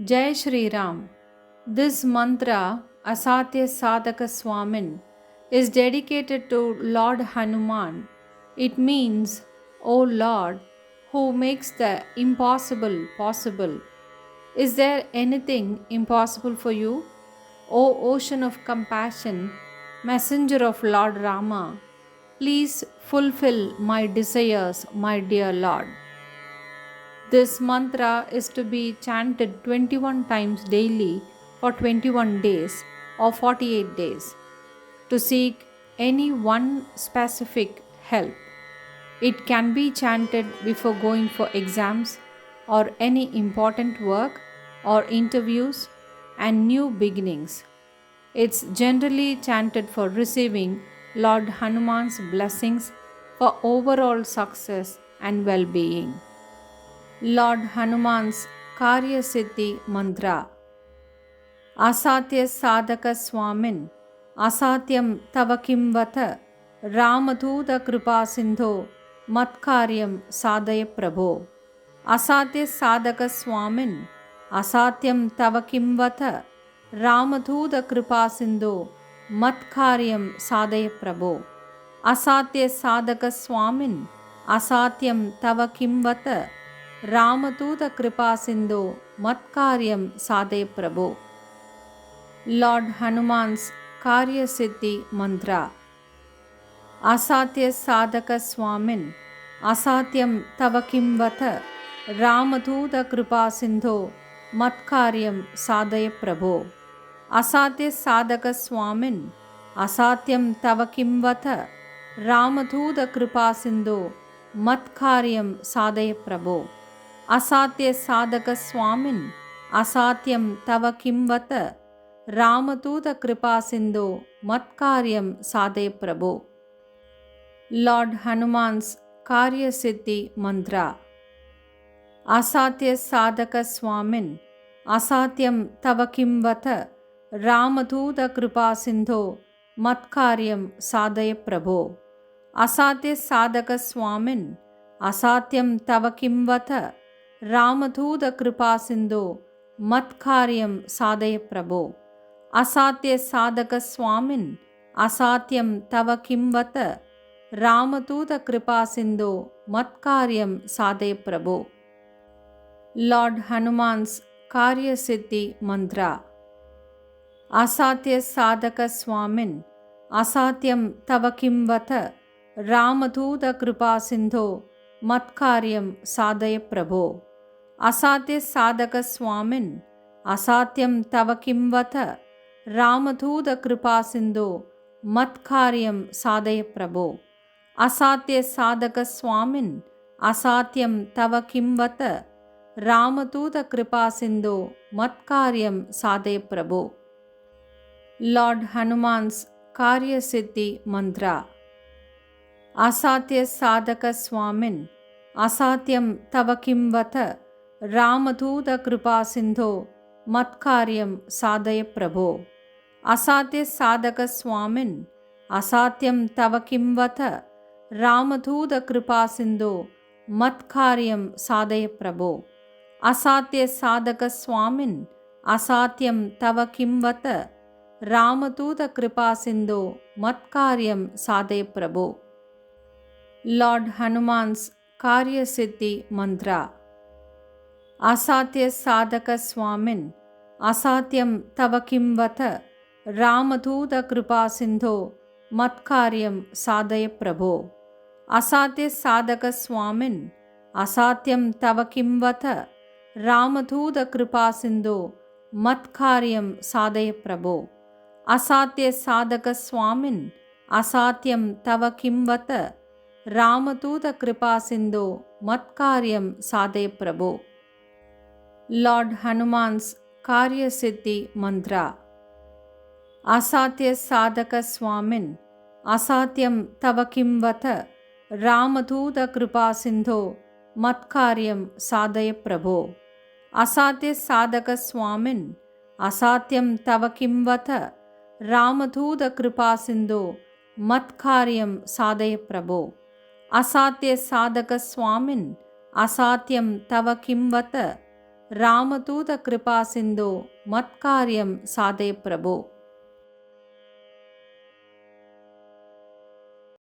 Jai Shri Ram. This mantra, Asatya Sadhaka Swamin, is dedicated to Lord Hanuman. It means, O Lord, who makes the impossible possible. Is there anything impossible for you? O ocean of compassion, messenger of Lord Rama, please fulfill my desires, my dear Lord. This mantra is to be chanted 21 times daily for 21 days or 48 days to seek any one specific help. It can be chanted before going for exams or any important work or interviews and new beginnings. It's generally chanted for receiving Lord Hanuman's blessings for overall success and well being. Lord Hanuman's Karya Siddhi Mantra. Asatya Sadhaka Swamin, Asatyam Tavakim Vata, Ramaduta Kripa Sindho, Matkaryam Sadaya Prabho. Asatya Sadhaka Swamin, Asatyam Tavakim Vata, Ramaduta Kripa Sindho, Matkaryam Sadaya Prabho. Asatya Sadhaka Swamin, Asatyam Tavakim Vata, Ramadutta Kripa Sindhu Matkaryam Sadhe Prabhu. Lord Hanuman's Karya Siddhi Mantra. Asatya Sadhaka Swamin, Asatyam Tavakim Vata, Ramadutta Kripa Sindhu Matkaryam Sadhe Prabhu. Asatya Sadhaka Swamin, Asatyam Tavakim Vata, Ramadutta Kripa Sindhu Matkaryam Sadhe Prabhu. Asatya Sadhaka Swamin, Asatyam Tava Kimvata, Ramaduta Kripa Sindhu, Matkaryam Sadhe Prabhu. Lord Hanuman's Karya Siddhi Mantra. Asatya Sadhaka Swamin, Asatyam Tava Kimvata, Ramaduta Kripa Sindhu, Matkaryam Sadhe Prabhu. Asatya Sadhaka Swamin, Asatyam Tava Kimvata, Ramaduta Kripa Sindhu Matkaryam Sadhaya Prabhu. Asatya Sadhaka Swamin, Asatyam Tava Kimvata, Ramaduta Kripa Sindhu Matkaryam Sadhaya Prabhu. Lord Hanuman's Karya Siddhi Mantra. Asatya Sadhaka Swamin, Asatyam Tava Kimvata, Ramaduta Kripa Sindhu Matkaryam Sadhaya Prabhu. Asatya Sadhaka Swamin, Asatyam Tava Kimvata, Ramaduta Kripa Sindhu Matkaryam Sadhaya Prabhu. Asatya Sadhaka Swamin, Asatyam Tava Kimvata, Ramaduta Kripa Sindhu Matkaryam Sadhaya Prabhu. Lord Hanuman's Karya Siddhi Mantra. Asatya Sadhaka Swamin, Asatyam Tava Kimvata, Ramaduta Kripa Sindhu Matkaryam Sadhaya Prabhu. Asatya Sadhaka Swamin, Asatyam Tava Kimvata, Ramaduta Kripa Sindhu Matkaryam Sadhaya Prabhu. Asatya Sadhaka Swamin, Asatyam Tava Kimvata, Ramaduta Kripa Sindhu Matkaryam Sadhaya Prabhu. Lord Hanuman's Karya Siddhi Mantra. Asatya Sadhaka Swamin, Asatyam Tava Kimvata, Ramaduta Kripa Sindhu Matkaryam Sadhaya Prabhu. Asatya Sadhaka Swamin, Asatyam Tava Kimvata, Ramaduta Kripa Sindhu Matkaryam Sadhaya Prabhu. Asatya Sadhaka Swamin, Asatyam Tava Kimvata, Ramaduta Kripa Sindhu Matkaryam Sadhe Prabhu. Lord Hanuman's Karya Siddhi Mantra. Asatya Sadhaka Swamin, Asatyam Tava Kimvata, Ramaduta Kripa Sindhu Matkaryam Sadhaya Prabhu. Asatya Sadhaka Swamin, Asatyam Tava Kimvata, Ramaduta Kripa Sindhu Matkaryam Sadhaya Prabhu. Asatya Sadhaka Swamin, Asatyam Tava Kimvata, రామదూత కృపా సింధు మత్కార్యం సాధే ప్రభో.